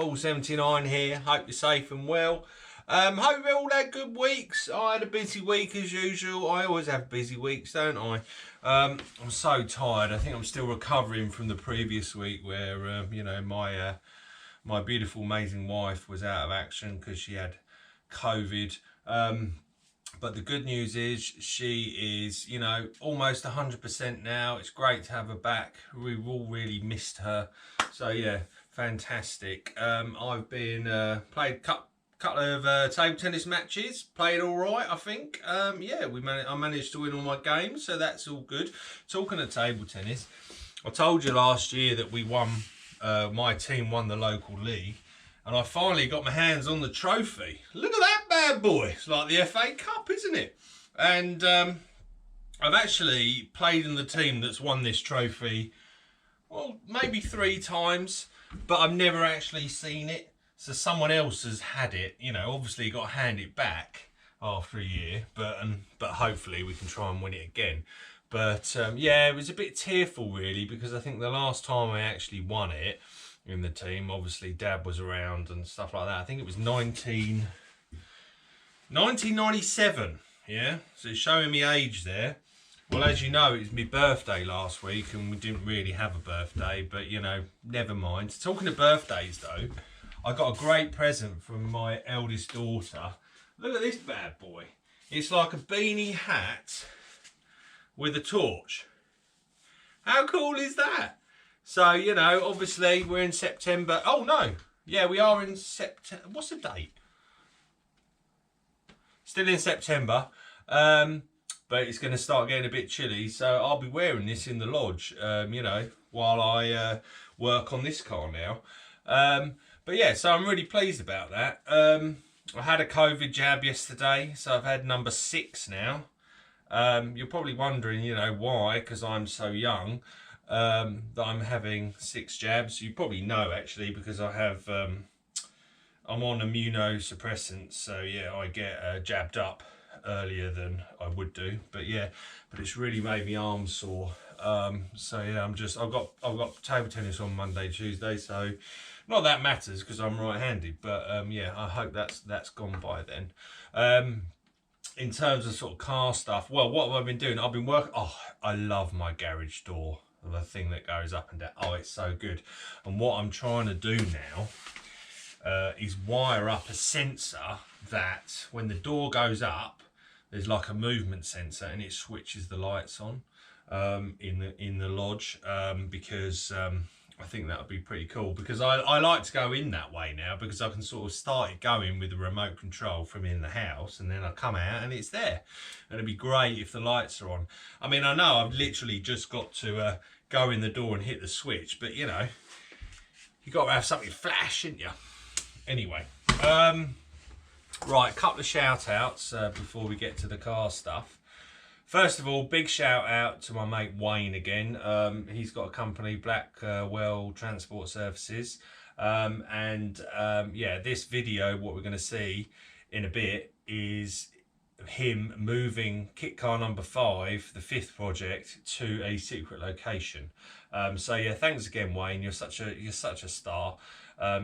Paul79 here. Hope you're safe and well. Hope you all had good weeks. I had a busy week as usual. I always have busy weeks, don't I? I'm so tired. I think I'm still recovering from the previous week where, you know, my beautiful, amazing wife was out of action because she had COVID. But the good news is she is, you know, almost 100% now. It's great to have her back. We've all really missed her. So yeah, fantastic. I've been played couple of table tennis matches. Played all right, I think. Yeah, I managed to win all my games, so that's all good. Talking of table tennis, I told you last year that we won. My team won the local league. And I finally got my hands on the trophy. Look at that bad boy. It's like the FA Cup, isn't it? And I've actually played in the team that's won this trophy, well, maybe 3 times, but I've never actually seen it. So someone else has had it. You know, obviously you've got to hand it back after a year, but hopefully we can try and win it again. But yeah, it was a bit tearful really, because I think the last time I actually won it in the team, obviously Dad was around and stuff like that. I think it was 1997, yeah? So it's showing me age there. Well, as you know, it was my birthday last week and we didn't really have a birthday, but you know, never mind. Talking of birthdays though, I got a great present from my eldest daughter. Look at this bad boy. It's like a beanie hat with a torch. How cool is that? So, you know, obviously we're in September. Oh, no. Yeah, we are in September. What's the date? Still in September. But it's going to start getting a bit chilly. So I'll be wearing this in the lodge, you know, while I work on this car now. But yeah, so I'm really pleased about that. I had a COVID jab yesterday. So I've had number 6 now. You're probably wondering, you know, why? Because I'm so young. That I'm having 6 jabs. You probably know actually, because I have I'm on immunosuppressants, so yeah, I get jabbed up earlier than I would do, but yeah, but it's really made me arms sore. So yeah, I've got table tennis on Monday, Tuesday, so not that matters because I'm right-handed, but yeah, I hope that's gone by then. In terms of sort of car stuff, well, what have I been doing? I've been working. Oh, I love my garage door, the thing that goes up and down. Oh, it's so good. And what I'm trying to do now is wire up a sensor that when the door goes up, there's like a movement sensor and it switches the lights on in the lodge, because I think that would be pretty cool, because I like to go in that way now, because I can sort of start it going with the remote control from in the house, and then I come out and it's there. And it'd be great if the lights are on. I mean, I know I've literally just got to go in the door and hit the switch, but you know, you got to have something flash, ain't you? Anyway, right, a couple of shout outs before we get to the car stuff. First of all, big shout out to my mate Wayne again. He's got a company, Blackwell Transport Services. Yeah, this video, what we're going to see in a bit, is him moving kit car number 5, the 5th project, to a secret location. So yeah, thanks again, Wayne. You're such a star.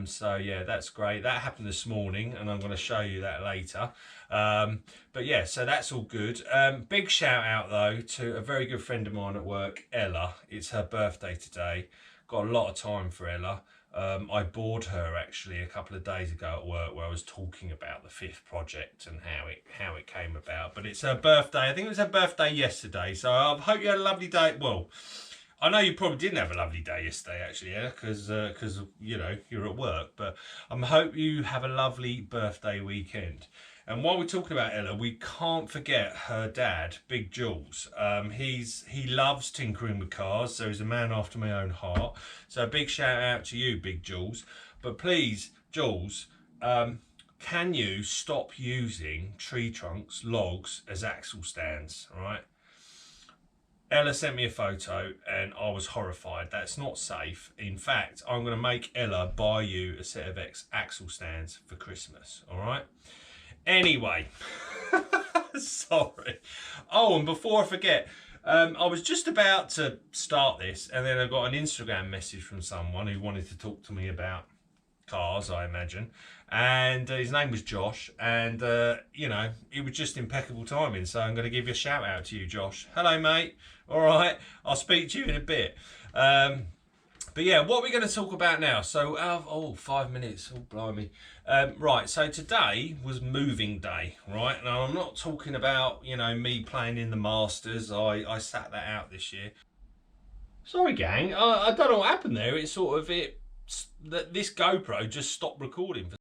So yeah, that's great. That happened this morning and I'm going to show you that later. But yeah, so that's all good. Big shout out though to a very good friend of mine at work, Ella. It's her birthday today. Got a lot of time for Ella. I bored her actually a couple of days ago at work, where I was talking about the 5th project and how it came about. But it's her birthday. I think it was her birthday yesterday. So I hope you had a lovely day. Well, I know you probably didn't have a lovely day yesterday, actually, yeah, because you know, you're at work. But I hope you have a lovely birthday weekend. And while we're talking about Ella, we can't forget her dad, Big Jules. He loves tinkering with cars, so he's a man after my own heart. So a big shout out to you, Big Jules. But please, Jules, can you stop using tree trunks, logs as axle stands, all right? Ella sent me a photo and I was horrified. That's not safe. In fact, I'm going to make Ella buy you a set of axle stands for Christmas, all right? Anyway, sorry. Oh, and before I forget, I was just about to start this and then I got an Instagram message from someone who wanted to talk to me about cars, I imagine. And his name was Josh, and you know, it was just impeccable timing. So I'm going to give you a shout out to you, Josh. Hello, mate. All right, I'll speak to you in a bit. But yeah, what are we going to talk about now? So, 5 minutes. Oh, blimey. Right, so today was moving day, right? Now, I'm not talking about, you know, me playing in the Masters. I sat that out this year. Sorry, gang. I don't know what happened there. It's sort of this GoPro just stopped recording.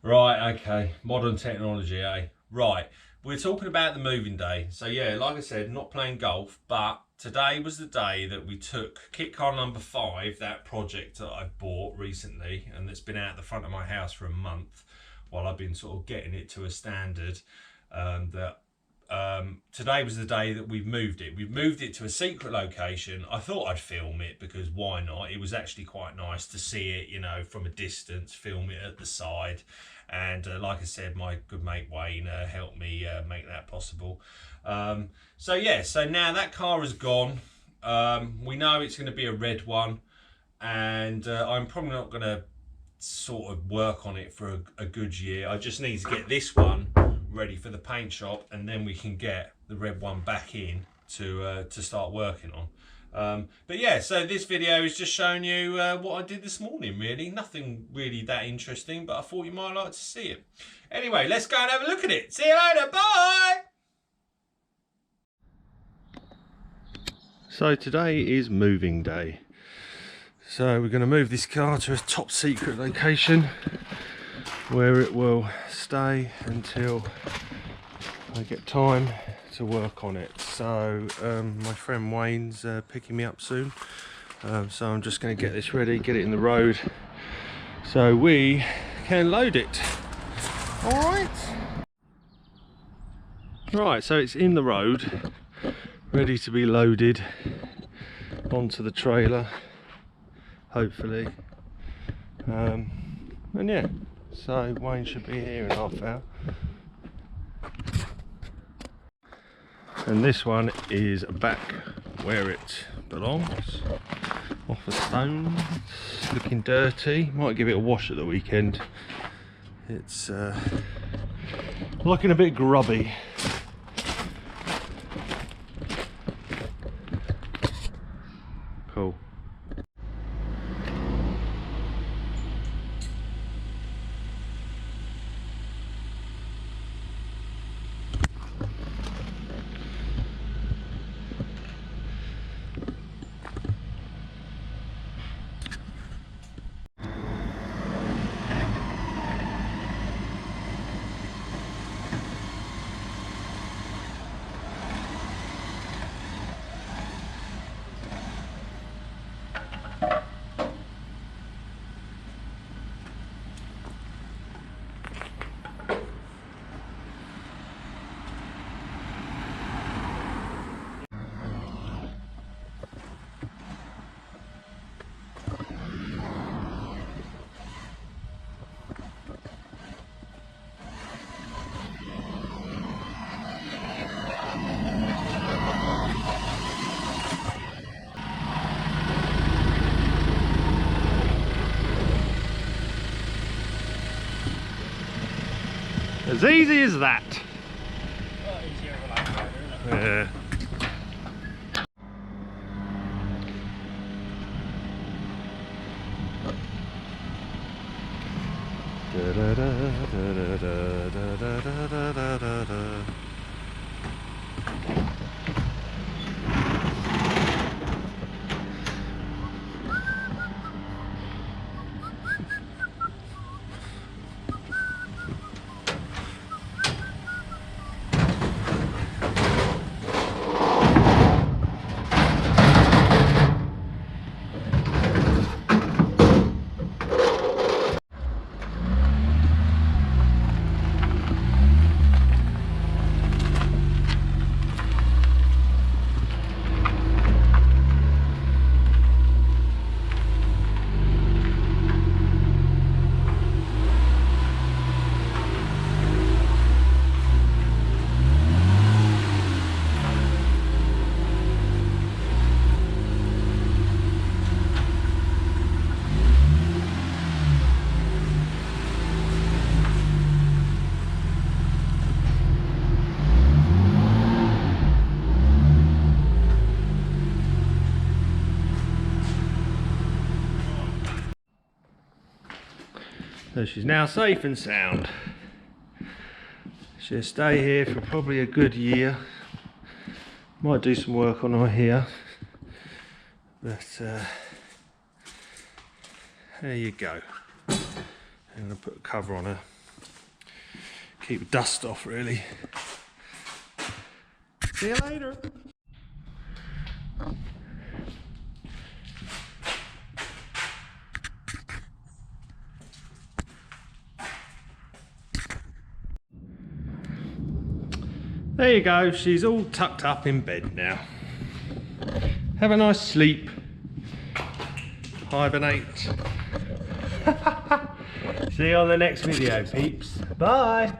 Right, okay. Modern technology, eh? Right. We're talking about the moving day. So yeah, like I said, not playing golf, but today was the day that we took kit car number 5, that project that I bought recently, and that's been out the front of my house for a month while I've been sort of getting it to a standard. Today was the day that we've moved it. We've moved it to a secret location. I thought I'd film it because why not? It was actually quite nice to see it, you know, from a distance, film it at the side. And like I said, my good mate Wayne helped me make that possible. So yeah, so now that car is gone. We know it's going to be a red one, and I'm probably not going to sort of work on it for a good year. I just need to get this one ready for the paint shop, and then we can get the red one back in to start working on. But yeah, so this video is just showing you what I did this morning, really. Nothing really that interesting, but I thought you might like to see it. Anyway, let's go and have a look at it. See you later, bye! So today is moving day. So we're going to move this car to a top secret location where it will stay until I get time to work on it. So my friend Wayne's picking me up soon, so I'm just going to get this ready, get it in the road so we can load it. Right, so it's in the road, ready to be loaded onto the trailer, hopefully. And yeah, so Wayne should be here in half an hour. And this one is back where it belongs, off a stone. It's looking dirty. Might give it a wash at the weekend. It's looking a bit grubby. Cool. As easy as that. Yeah. Da da da da da da da da da da. So she's now safe and sound. She'll stay here for probably a good year. Might do some work on her here, but there you go. I'm going to put a cover on her, keep the dust off really. See you later. There you go, she's all tucked up in bed now. Have a nice sleep. Hibernate. See you on the next video, peeps. Bye.